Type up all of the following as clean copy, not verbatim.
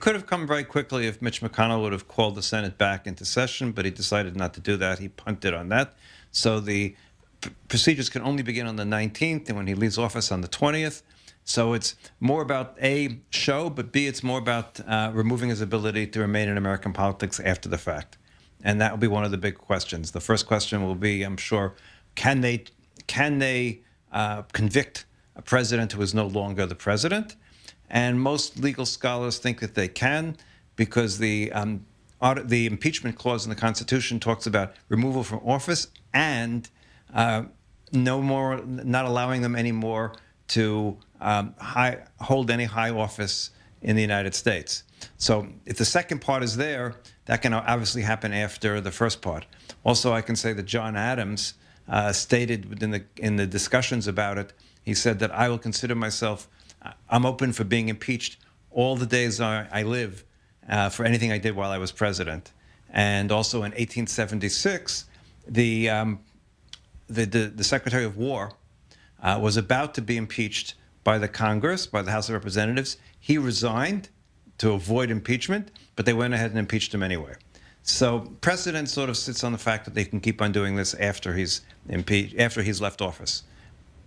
Could have come very quickly if Mitch McConnell would have called the Senate back into session, but he decided not to do that. He punted on that. So the procedures can only begin on the 19th, and when he leaves office on the 20th. So it's more about A, show, but B, it's more about removing his ability to remain in American politics after the fact. And that will be one of the big questions. The first question will be, I'm sure, can they convict a president who is no longer the president? And most legal scholars think that they can, because the impeachment clause in the Constitution talks about removal from office and not allowing them anymore to hold any high office in the United States. So if the second part is there, that can obviously happen after the first part. Also, I can say that John Adams stated in the discussions about it, he said that I will consider myself, I'm open for being impeached all the days I live for anything I did while I was president. And also in 1876, the Secretary of War was about to be impeached by the Congress, by the House of Representatives. He resigned to avoid impeachment, but they went ahead and impeached him anyway. So precedent sort of sits on the fact that they can keep on doing this after he's impeached, after he's left office.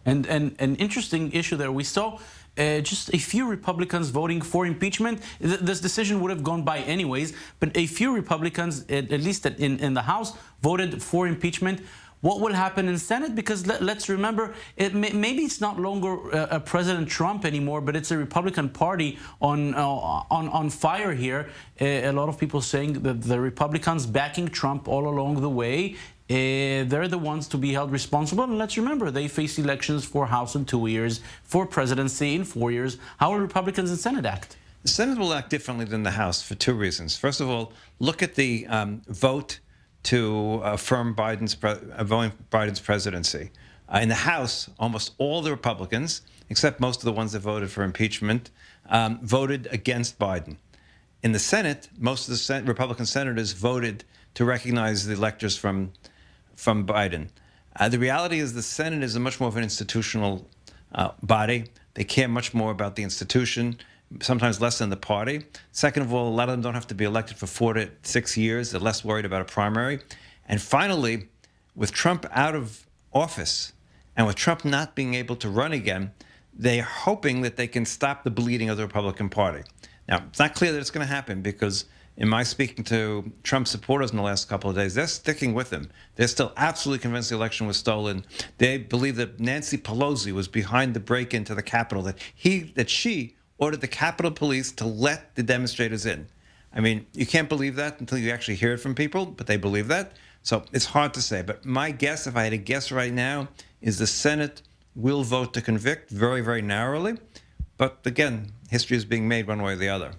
And an interesting issue there. We saw just a few Republicans voting for impeachment. This decision would have gone by anyways, but a few Republicans, at least in the House, voted for impeachment. What will happen in Senate? Because let's remember, maybe it's not longer President Trump anymore, but it's a Republican Party on fire here. A lot of people saying that the Republicans backing Trump all along the way, they're the ones to be held responsible. And let's remember, they face elections for House in 2 years, for presidency in 4 years. How will Republicans in Senate act? The Senate will act differently than the House for two reasons. First of all, look at the vote to affirm Biden's presidency. In the House, almost all the Republicans, except most of the ones that voted for impeachment, voted against Biden. In the Senate, most of the Republican senators voted to recognize the electors from Biden. The reality is the Senate is a much more of an institutional body. They care much more about the institution, sometimes less than the party. Second of all, a lot of them don't have to be elected for 4 to 6 years. They're less worried about a primary. And finally, with Trump out of office and with Trump not being able to run again, they're hoping that they can stop the bleeding of the Republican Party. Now, it's not clear that it's going to happen because in my speaking to Trump supporters in the last couple of days, they're sticking with him. They're still absolutely convinced the election was stolen. They believe that Nancy Pelosi was behind the break-in to the Capitol, that she ordered the Capitol Police to let the demonstrators in. I mean, you can't believe that until you actually hear it from people, but they believe that. So it's hard to say. But my guess, if I had to guess right now, is the Senate will vote to convict very, very narrowly. But again, history is being made one way or the other.